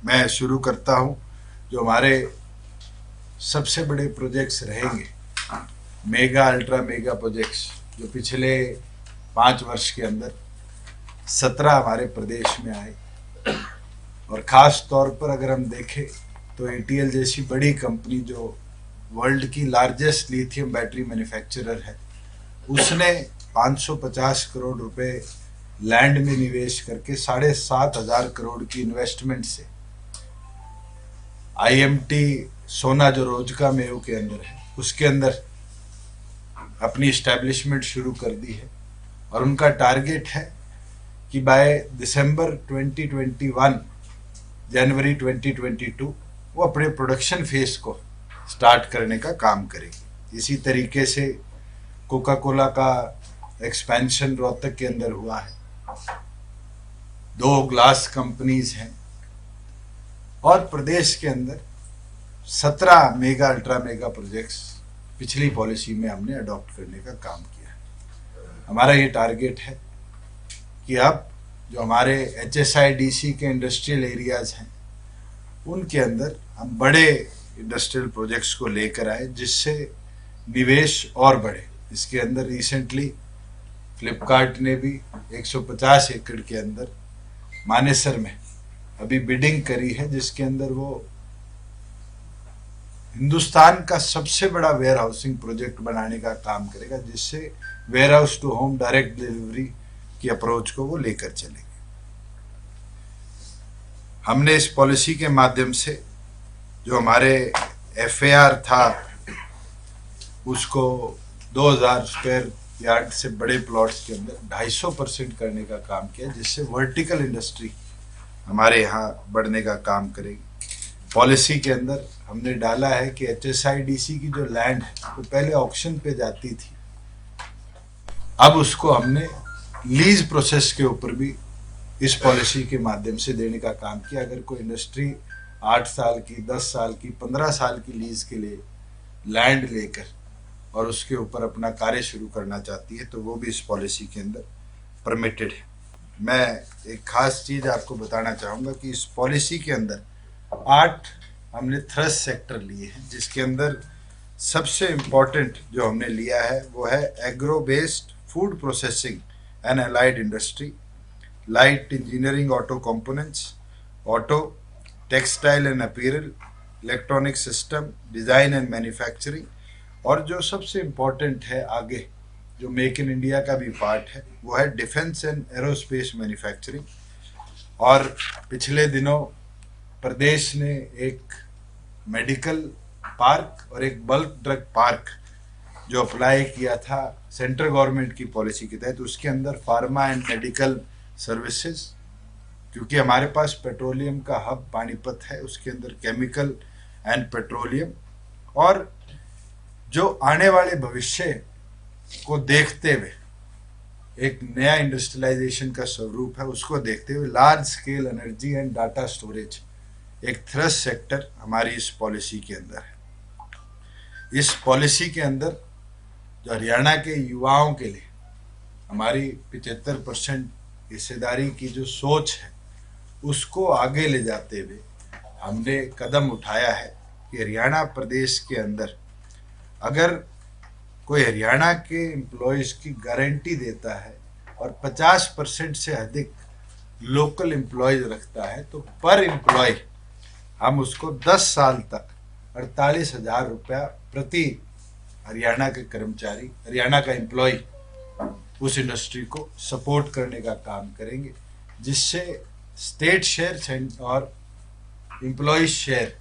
मैं शुरू करता हूं जो हमारे सबसे बड़े प्रोजेक्ट्स रहेंगे, मेगा अल्ट्रा मेगा प्रोजेक्ट्स, जो पिछले 5 वर्ष के अंदर 17 हमारे प्रदेश में आए। और ख़ास तौर पर अगर हम देखें तो एटीएल जैसी बड़ी कंपनी जो वर्ल्ड की लार्जेस्ट लिथियम बैटरी मैन्युफैक्चरर है, उसने 550 करोड़ रुपए लैंड में निवेश करके 7,500 करोड़ की इन्वेस्टमेंट से आईएमटी सोना जो रोजका मेव के अंदर है, उसके अंदर अपनी इस्टेब्लिशमेंट शुरू कर दी है। और उनका टारगेट है कि बाय दिसंबर 2021 जनवरी 2022 वो अपने प्रोडक्शन फेज को स्टार्ट करने का काम करेगी। इसी तरीके से कोका कोला का एक्सपेंशन रोहतक के अंदर हुआ है, 2 ग्लास कंपनीज हैं, और प्रदेश के अंदर 17 मेगा अल्ट्रा मेगा प्रोजेक्ट्स पिछली पॉलिसी में हमने अडॉप्ट करने का काम किया है। हमारा ये टारगेट है कि अब जो हमारे HSIDC के इंडस्ट्रियल एरियाज हैं, उनके अंदर हम बड़े इंडस्ट्रियल प्रोजेक्ट्स को लेकर आए जिससे निवेश और बढ़े। इसके अंदर रिसेंटली फ्लिपकार्ट ने भी 150 एकड़ के अंदर मानेसर में अभी बिडिंग करी है, जिसके अंदर वो हिंदुस्तान का सबसे बड़ा वेयर हाउसिंग प्रोजेक्ट बनाने का काम करेगा, जिससे warehouse to home direct delivery की अप्रोच को वो लेकर चलेंगे। हमने इस पॉलिसी के माध्यम से जो हमारे FAR था उसको 2000 स्क्वायर यार्ड से बड़े प्लॉट्स के अंदर 250% करने का काम किया, जिससे वर्टिकल इंडस्ट्री हमारे यहाँ बढ़ने का काम करेगी। पॉलिसी के अंदर हमने डाला है कि HSIDC की जो लैंड है वो पहले ऑक्शन पे जाती थी, अब उसको हमने लीज प्रोसेस के ऊपर भी इस पॉलिसी के माध्यम से देने का काम किया। अगर कोई इंडस्ट्री 8 साल की, 10 साल की, 15 साल की लीज के लिए लैंड लेकर और उसके ऊपर अपना कार्य शुरू करना चाहती है तो वो भी इस पॉलिसी के अंदर परमिटेड है। मैं एक खास चीज़ आपको बताना चाहूँगा कि इस पॉलिसी के अंदर 8 हमने थ्रस्ट सेक्टर लिए हैं, जिसके अंदर सबसे इम्पॉर्टेंट जो हमने लिया है वो है agro based food processing and allied industry, light engineering auto components, auto, textile and apparel, electronic system, design and manufacturing, और जो सबसे इम्पॉर्टेंट है आगे जो मेक इन इंडिया का भी पार्ट है वो है डिफेंस एंड एरोस्पेस मैन्युफैक्चरिंग। और पिछले दिनों प्रदेश ने एक मेडिकल पार्क और एक बल्क ड्रग पार्क जो अप्लाई किया था सेंट्रल गवर्नमेंट की पॉलिसी के तहत, उसके अंदर फार्मा एंड मेडिकल सर्विसेज, क्योंकि हमारे पास पेट्रोलियम का हब पानीपत है, उसके अंदर केमिकल एंड पेट्रोलियम, और जो आने वाले भविष्य को देखते हुए एक नया इंडस्ट्रियलाइजेशन का स्वरूप है, उसको देखते हुए large scale energy and data storage एक थ्रस्ट सेक्टर हमारी इस पॉलिसी के अंदर है। इस पॉलिसी के अंदर जो हरियाणा के युवाओं के लिए हमारी 75% हिस्सेदारी की जो सोच है उसको आगे ले जाते हुए हमने कदम उठाया है कि हरियाणा प्रदेश के अंदर अगर कोई हरियाणा के एम्प्लॉयज़ की गारंटी देता है और 50% से अधिक लोकल एम्प्लॉयज़ रखता है तो पर एम्प्लॉय हम उसको 10 साल तक 48,000 रुपया प्रति हरियाणा के कर्मचारी, हरियाणा का एम्प्लॉय उस इंडस्ट्री को सपोर्ट करने का काम करेंगे, जिससे स्टेट शेयर और एम्प्लॉय शेयर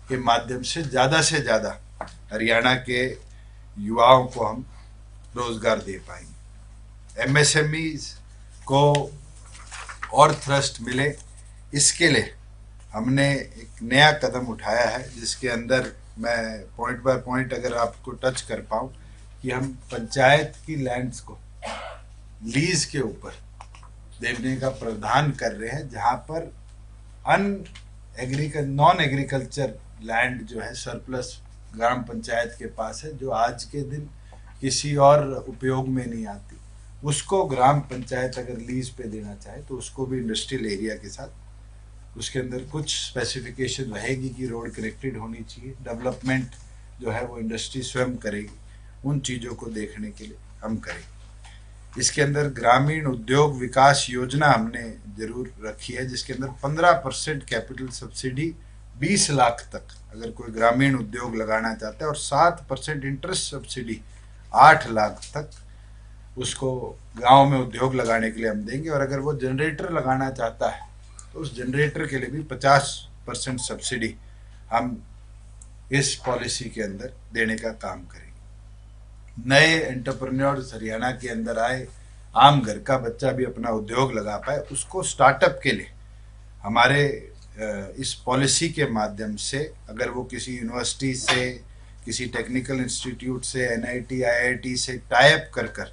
के माध्यम से ज़्यादा हरियाणा के युवाओं को हम रोज़गार दे पाएंगे। MSMEs को और थ्रस्ट मिले, इसके लिए हमने एक नया कदम उठाया है, जिसके अंदर मैं पॉइंट बाय पॉइंट अगर आपको टच कर पाऊँ कि हम पंचायत की लैंड्स को लीज के ऊपर देने का प्रावधान कर रहे हैं, जहाँ पर नॉन एग्रीकल्चर लैंड जो है सरप्लस ग्राम पंचायत के पास है, जो आज के दिन किसी और उपयोग में नहीं आती, उसको ग्राम पंचायत अगर लीज पे देना चाहे तो उसको भी इंडस्ट्रियल एरिया के साथ उसके अंदर कुछ स्पेसिफिकेशन रहेगी कि रोड कनेक्टेड होनी चाहिए, डेवलपमेंट जो है वो इंडस्ट्री स्वयं करेगी, उन चीज़ों को देखने के लिए हम करेंगे। इसके अंदर ग्रामीण उद्योग विकास योजना हमने जरूर रखी है, जिसके अंदर 15% कैपिटल सब्सिडी 20 लाख तक अगर कोई ग्रामीण उद्योग लगाना चाहता है, और 7% इंटरेस्ट सब्सिडी 8 लाख तक उसको गांव में उद्योग लगाने के लिए हम देंगे। और अगर वो जनरेटर लगाना चाहता है तो उस जनरेटर के लिए भी 50% सब्सिडी हम इस पॉलिसी के अंदर देने का काम करेंगे। नए एंटरप्रेन्योर्स हरियाणा के अंदर आए, आम घर का बच्चा भी अपना उद्योग लगा पाए, उसको स्टार्टअप के लिए हमारे इस पॉलिसी के माध्यम से, अगर वो किसी यूनिवर्सिटी से, किसी टेक्निकल इंस्टीट्यूट से, एनआईटी आईआईटी से टाई अप कर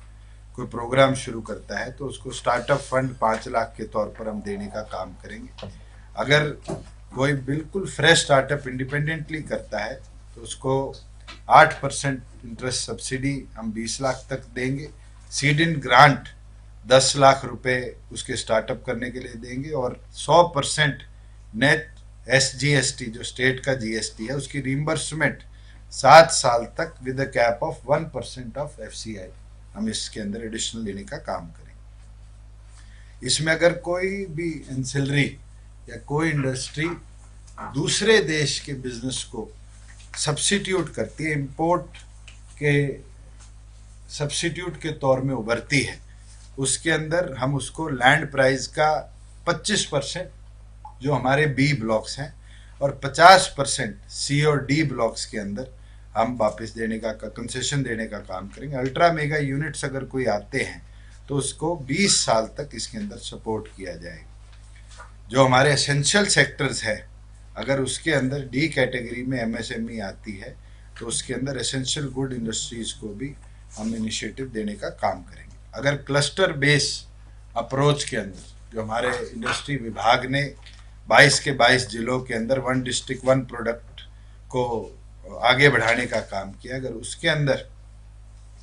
कोई प्रोग्राम शुरू करता है तो उसको स्टार्टअप फंड 5 लाख के तौर पर हम देने का काम करेंगे। अगर कोई बिल्कुल फ्रेश स्टार्टअप इंडिपेंडेंटली करता है तो उसको 8% इंटरेस्ट सब्सिडी हम 20 लाख तक देंगे। सीड इन ग्रांट 10 लाख रुपए उसके स्टार्टअप करने के लिए देंगे, और 100% नेट SGST जो स्टेट का GST है उसकी रिम्बर्समेंट 7 साल तक with a cap of 1% of FCI हम इसके अंदर एडिशनल लेने का काम करेंगे। इसमें अगर कोई भी एंसिलरी या कोई इंडस्ट्री दूसरे देश के बिजनेस को सब्सिट्यूट करती है, इंपोर्ट के सब्सिट्यूट के तौर में उभरती है, उसके अंदर हम उसको लैंड प्राइस का 25% जो हमारे B ब्लॉक्स हैं और 50% C और D ब्लॉक्स के अंदर हम वापस देने का कंसेशन देने का काम करेंगे। अल्ट्रा मेगा यूनिट्स अगर कोई आते हैं तो उसको 20 साल तक इसके अंदर सपोर्ट किया जाएगा। जो हमारे एसेंशियल सेक्टर्स है, अगर उसके अंदर D कैटेगरी में MSME आती है तो उसके अंदर एसेंशियल गुड इंडस्ट्रीज को भी हम इनिशिएटिव देने का काम करेंगे। अगर क्लस्टर बेस अप्रोच के अंदर जो हमारे इंडस्ट्री विभाग ने 22 के 22 जिलों के अंदर 1 डिस्ट्रिक्ट 1 प्रोडक्ट को आगे बढ़ाने का काम किया, अगर उसके अंदर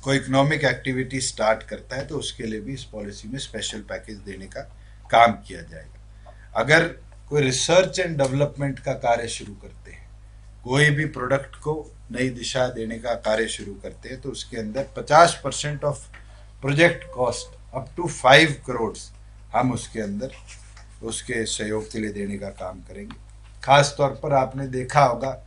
कोई इकोनॉमिक एक्टिविटी स्टार्ट करता है तो उसके लिए भी इस पॉलिसी में स्पेशल पैकेज देने का काम किया जाएगा। अगर कोई रिसर्च एंड डेवलपमेंट का कार्य शुरू करते हैं, कोई भी प्रोडक्ट को नई दिशा देने का कार्य शुरू करते हैं तो उसके अंदर 50% of project cost up to 5 crore हम उसके अंदर उसके सहयोग के लिए देने का काम करेंगे। खास तौर पर आपने देखा होगा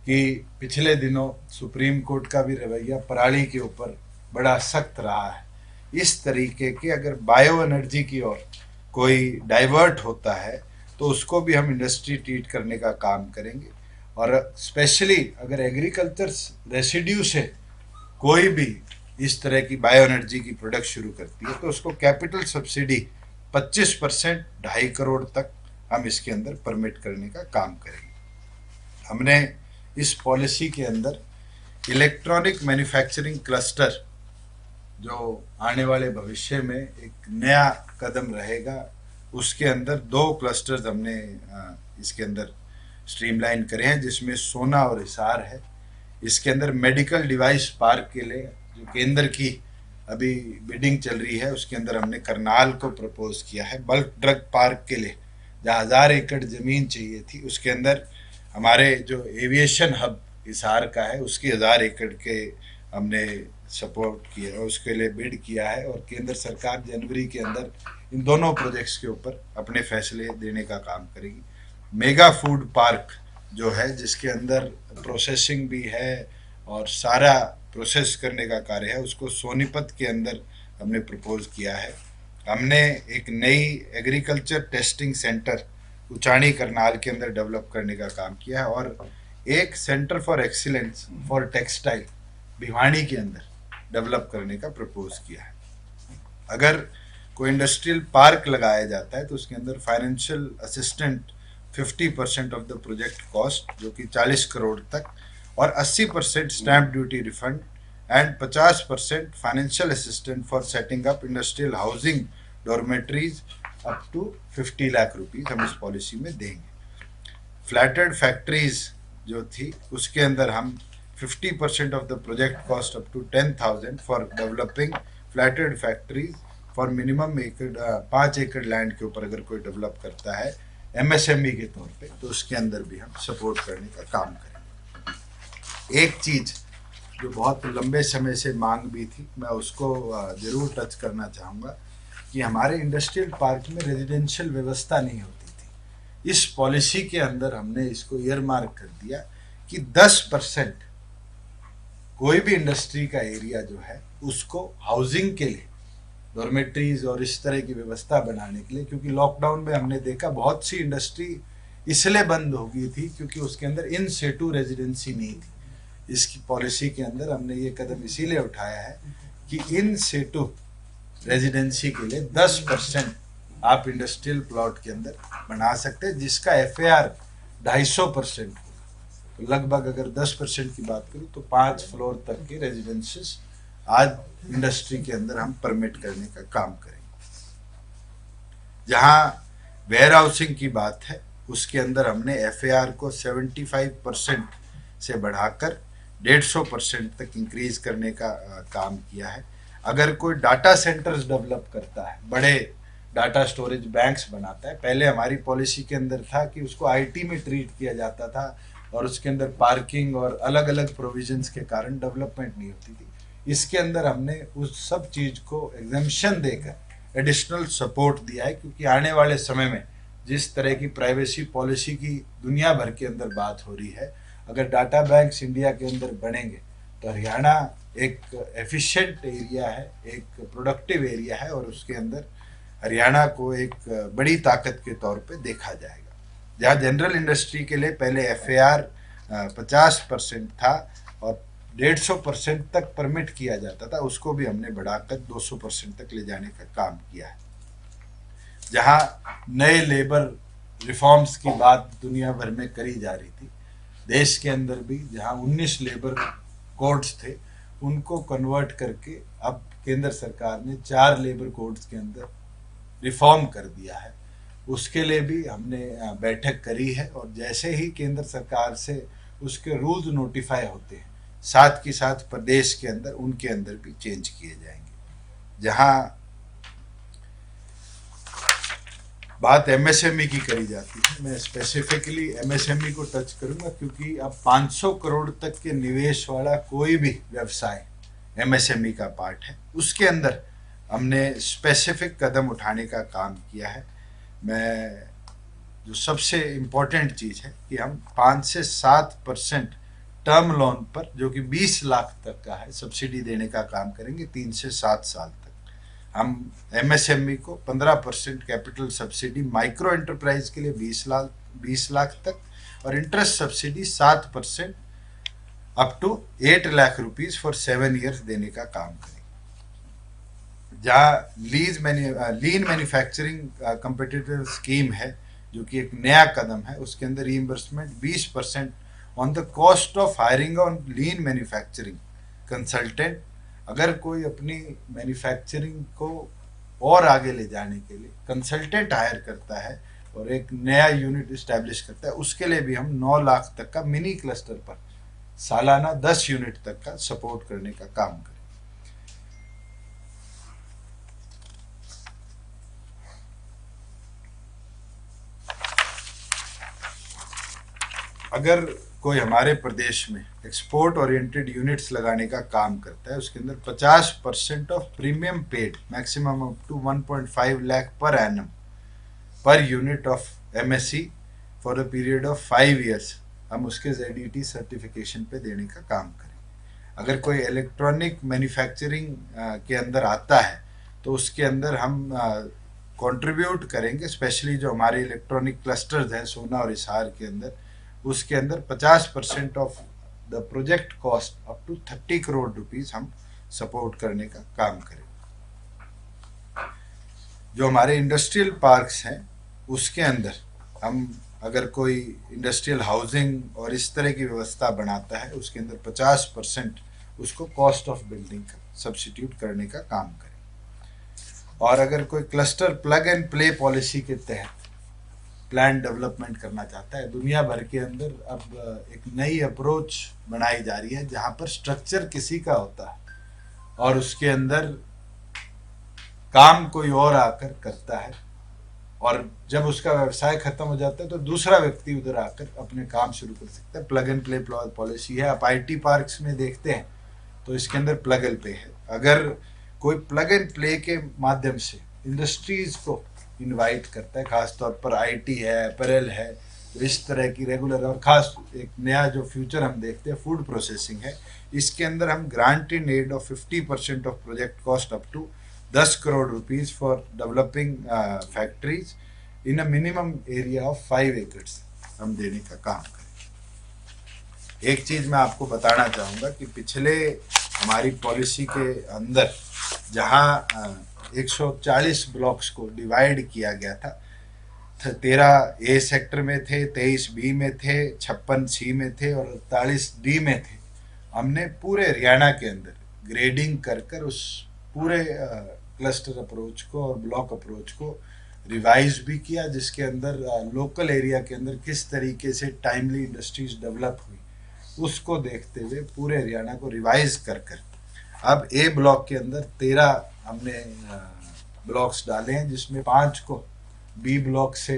कि पिछले दिनों सुप्रीम कोर्ट का भी रवैया पराली के ऊपर बड़ा सख्त रहा है। इस तरीके के अगर बायो एनर्जी की ओर कोई डाइवर्ट होता है तो उसको भी हम इंडस्ट्री ट्रीट करने का काम करेंगे। और स्पेशली अगर एग्रीकल्चर रेसिड्यू से कोई भी इस तरह की बायो एनर्जी की प्रोडक्ट शुरू करती है तो उसको कैपिटल सब्सिडी 25% 2.5 करोड़ तक हम इसके अंदर परमिट करने का काम करेंगे। हमने इस पॉलिसी के अंदर इलेक्ट्रॉनिक मैन्युफैक्चरिंग क्लस्टर जो आने वाले भविष्य में एक नया कदम रहेगा, उसके अंदर 2 क्लस्टर्स हमने इसके अंदर स्ट्रीमलाइन करे हैं, जिसमें सोना और हिसार है। इसके अंदर मेडिकल डिवाइस पार्क के लिए जो केंद्र की अभी बिडिंग चल रही है उसके अंदर हमने करनाल को प्रपोज किया है। बल्क ड्रग पार्क के लिए जहाँ 1000 एकड़ ज़मीन चाहिए थी उसके अंदर हमारे जो एविएशन हब हिसार का है उसकी 1000 एकड़ के हमने सपोर्ट किया और उसके लिए बिड किया है। और केंद्र सरकार जनवरी के अंदर इन दोनों प्रोजेक्ट्स के ऊपर अपने फैसले देने का काम करेगी। मेगा फूड पार्क जो है जिसके अंदर प्रोसेसिंग भी है और सारा प्रोसेस करने का कार्य है, उसको सोनीपत के अंदर हमने प्रपोज किया है। हमने एक नई agriculture testing centre Uchani Karnal के अंदर डेवलप करने का काम किया है और एक centre for excellence for textile Bhiwani के अंदर डेवलप करने का प्रपोज किया है। अगर कोई इंडस्ट्रियल पार्क लगाया जाता है तो उसके अंदर financial assistant 50% of the project cost जो कि 40 करोड़ तक और 80% stamp duty refund and 50% financial assistant for setting up industrial housing dormitories up to 50 lakh rupees हम इस पॉलिसी में देंगे। फ्लैटेड फैक्ट्रीज जो थी उसके अंदर हम 50% of the project cost up to 10,000 for developing flatted factories for minimum 5 acre land के ऊपर अगर कोई डेवलप करता है एमएसएमई के तौर पे, तो उसके अंदर भी हम सपोर्ट करने का काम करेंगे। एक चीज़ जो बहुत लंबे समय से मांग भी थी, मैं उसको ज़रूर टच करना चाहूँगा कि हमारे इंडस्ट्रियल पार्क में रेजिडेंशियल व्यवस्था नहीं होती थी। इस पॉलिसी के अंदर हमने इसको ईयरमार्क कर दिया कि 10% कोई भी इंडस्ट्री का एरिया जो है उसको हाउसिंग के लिए, डॉर्मेट्रीज और इस तरह की व्यवस्था बनाने के लिए, क्योंकि लॉकडाउन में हमने देखा बहुत सी इंडस्ट्री इसलिए बंद हो गई थी क्योंकि उसके अंदर इन सेटू रेजिडेंसी नहीं थी। इसकी पॉलिसी के अंदर हमने ये कदम इसीलिए उठाया है कि इन सेटू रेजिडेंसी के लिए 10% आप इंडस्ट्रियल प्लॉट के अंदर बना सकते हैं, जिसका FAR 250% होगा। तो लगभग अगर 10% की बात करूँ तो 5 फ्लोर तक के रेजिडेंसेस आज इंडस्ट्री के अंदर हम परमिट करने का काम करेंगे। जहाँ वेयर हाउसिंग की बात है उसके अंदर हमने FAR को 75% से बढ़ाकर 150% तक इंक्रीज करने का काम किया है। अगर कोई डाटा सेंटर्स डेवलप करता है, बड़े डाटा स्टोरेज बैंक्स बनाता है, पहले हमारी पॉलिसी के अंदर था कि उसको IT में ट्रीट किया जाता था और उसके अंदर पार्किंग और अलग अलग प्रोविजंस के कारण डेवलपमेंट नहीं होती थी। इसके अंदर हमने उस सब चीज़ को एग्जेम्पशन देकर एडिशनल सपोर्ट दिया है, क्योंकि आने वाले समय में जिस तरह की प्राइवेसी पॉलिसी की दुनिया भर के अंदर बात हो रही है, अगर डाटा बैंक्स इंडिया के अंदर बनेंगे तो हरियाणा एक एफिशिएंट एरिया है, एक प्रोडक्टिव एरिया है और उसके अंदर हरियाणा को एक बड़ी ताकत के तौर पे देखा जाएगा। जहाँ जनरल इंडस्ट्री के लिए पहले FAR 50% था और 150% तक परमिट किया जाता था, उसको भी हमने बढ़ाकर 200% तक ले जाने का काम किया है। जहाँ नए लेबर रिफॉर्म्स की बात दुनिया भर में करी जा रही थी, देश के अंदर भी जहाँ 19 लेबर कोड्स थे उनको कन्वर्ट करके अब केंद्र सरकार ने 4 लेबर कोड्स के अंदर रिफॉर्म कर दिया है। उसके लिए भी हमने बैठक करी है और जैसे ही केंद्र सरकार से उसके रूल्स नोटिफाई होते हैं, साथ के साथ प्रदेश के अंदर उनके अंदर भी चेंज किए जाएंगे। जहाँ बात MSME की करी जाती है, मैं स्पेसिफिकली MSME को टच करूंगा क्योंकि अब 500 करोड़ तक के निवेश वाला कोई भी व्यवसाय MSME का पार्ट है। उसके अंदर हमने स्पेसिफिक कदम उठाने का काम किया है। मैं जो सबसे इम्पोर्टेंट चीज़ है कि हम 5 से 7% टर्म लोन पर, जो कि 20 लाख तक का है, सब्सिडी देने का काम करेंगे 3 से 7 साल तक। हम MSME को 15% कैपिटल सब्सिडी, माइक्रो एंटरप्राइज के लिए 20 लाख तक और interest subsidy 7% up to 8 lakh rupees for 7 years देने का काम करेंगे। जहाँ लीन मैन्युफैक्चरिंग कम्पिटिटिव स्कीम है जो कि एक नया कदम है, उसके अंदर reimbursement 20% on the cost of hiring on lean manufacturing consultant. अगर कोई अपनी मैन्युफैक्चरिंग को और आगे ले जाने के लिए कंसल्टेंट हायर करता है और एक नया यूनिट इस्टेब्लिश करता है, उसके लिए भी हम 9 लाख तक का मिनी क्लस्टर पर सालाना 10 यूनिट तक का सपोर्ट करने का काम करें। अगर कोई हमारे प्रदेश में एक्सपोर्ट ओरिएंटेड यूनिट्स लगाने का काम करता है, उसके अंदर 50% of premium paid maximum up to 1.5 lakh per annum per unit of MSc for a period of 5 years हम उसके ZET सर्टिफिकेशन पे देने का काम करें। अगर कोई इलेक्ट्रॉनिक मैन्युफैक्चरिंग के अंदर आता है तो उसके अंदर हम कंट्रीब्यूट करेंगे, स्पेशली जो हमारे इलेक्ट्रॉनिक क्लस्टर्स हैं सोना और हिसार के अंदर, उसके अंदर 50% of the project cost up to 30 crore rupees हम सपोर्ट करने का काम करें। जो हमारे इंडस्ट्रियल पार्क्स हैं उसके अंदर हम अगर कोई इंडस्ट्रियल हाउसिंग और इस तरह की व्यवस्था बनाता है, उसके अंदर 50% उसको कॉस्ट ऑफ बिल्डिंग का सब्सिट्यूट करने का काम करें। और अगर कोई cluster plug and play policy के तहत प्लान डेवलपमेंट करना चाहता है, दुनिया भर के अंदर अब एक नई अप्रोच बनाई जा रही है जहाँ पर स्ट्रक्चर किसी का होता है और उसके अंदर काम कोई और आकर करता है और जब उसका व्यवसाय खत्म हो जाता है तो दूसरा व्यक्ति उधर आकर अपने काम शुरू कर सकता है। प्लग एंड प्ले पॉलिसी है। आप IT पार्क्स में देखते हैं तो इसके अंदर प्लग एंड प्ले है। अगर कोई प्लग एंड प्ले के माध्यम से इंडस्ट्रीज को इनवाइट करता है, खासतौर पर IT है, अपैरल है, तो इस तरह की रेगुलर, और खास एक नया जो फ्यूचर हम देखते हैं फूड प्रोसेसिंग है, इसके अंदर हम grant in aid of 50% of project cost up to 10 crore rupees for developing factories in a minimum area of 5 acres हम देने का काम करें। एक चीज मैं आपको बताना चाहूँगा कि पिछले हमारी पॉलिसी के अंदर जहाँ 140 ब्लॉक्स को डिवाइड किया गया था, 13 A सेक्टर में थे, 23 B में थे, 56 C में थे और 48 D में थे। हमने पूरे हरियाणा के अंदर ग्रेडिंग कर कर उस पूरे क्लस्टर अप्रोच को और ब्लॉक अप्रोच को रिवाइज भी किया, जिसके अंदर लोकल एरिया के अंदर किस तरीके से टाइमली इंडस्ट्रीज डेवलप हुई उसको देखते हुए पूरे हरियाणा को रिवाइज कर कर अब A ब्लॉक के अंदर 13 हमने ब्लॉक्स डाले हैं, जिसमें 5 को B ब्लॉक से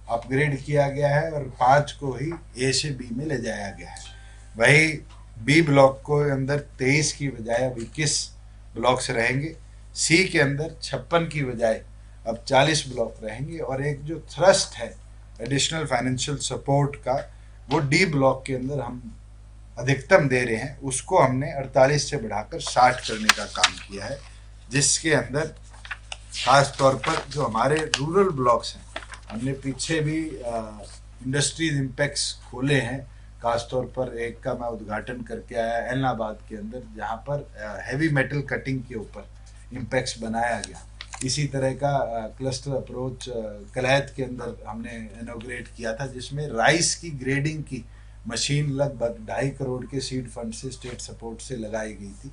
अपग्रेड किया गया है और 5 को ही A से B में ले जाया गया है। वही B ब्लॉक को अंदर 23 की बजाय अब 21 ब्लॉक्स रहेंगे। C के अंदर 56 की बजाय अब 40 ब्लॉक रहेंगे और एक जो थ्रस्ट है एडिशनल फाइनेंशियल सपोर्ट का, वो D ब्लॉक के अंदर हम अधिकतम दे रहे हैं, उसको हमने 48 से बढ़ाकर 60 करने का काम किया है, जिसके अंदर खास तौर पर जो हमारे रूरल ब्लॉक्स हैं, हमने पीछे भी इंडस्ट्रीज इम्पैक्ट्स खोले हैं। खास तौर पर एक का मैं उद्घाटन करके आया एलनाबाद के अंदर, जहाँ पर हैवी मेटल कटिंग के ऊपर इम्पैक्ट्स बनाया गया। इसी तरह का क्लस्टर अप्रोच कलैत के अंदर हमने इनॉग्रेट किया था, जिसमें राइस की ग्रेडिंग की मशीन लगभग 2.5 करोड़ के सीड फंड से, स्टेट सपोर्ट से लगाई गई थी।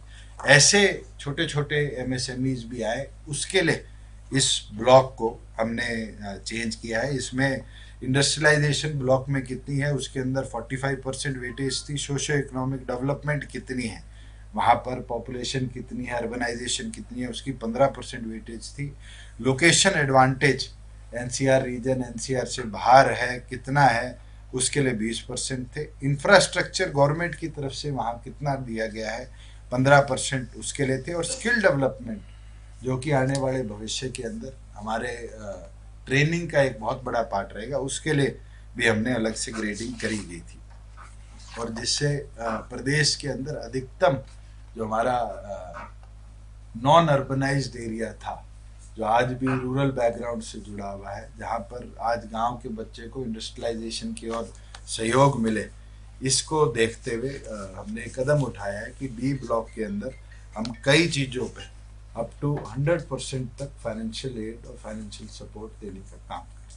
ऐसे छोटे छोटे MSMEs भी आए, उसके लिए इस ब्लॉक को हमने चेंज किया है। इसमें इंडस्ट्रियलाइजेशन ब्लॉक में कितनी है, उसके अंदर 45% वेटेज थी। सोशो इकोनॉमिक डेवलपमेंट कितनी है, वहाँ पर पॉपुलेशन कितनी है, अर्बनाइजेशन कितनी है, उसकी 15% वेटेज थी। Location advantage NCR region NCR से बाहर है कितना है, उसके लिए 20% थे। इंफ्रास्ट्रक्चर गवर्नमेंट की तरफ से वहाँ कितना दिया गया है, 15% उसके लिए थे। और स्किल डेवलपमेंट, जो कि आने वाले भविष्य के अंदर हमारे ट्रेनिंग का एक बहुत बड़ा पार्ट रहेगा, उसके लिए भी हमने अलग से ग्रेडिंग करी गई थी। और जिससे प्रदेश के अंदर अधिकतम जो हमारा नॉन अर्बनाइज्ड एरिया था, जो आज भी रूरल बैकग्राउंड से जुड़ा हुआ है, जहाँ पर आज गांव के बच्चे को इंडस्ट्रियलाइजेशन की ओर सहयोग मिले, इसको देखते हुए हमने कदम उठाया है कि B ब्लॉक के अंदर हम कई चीज़ों पे अप टू 100% तक फाइनेंशियल एड और फाइनेंशियल सपोर्ट देने का काम करें।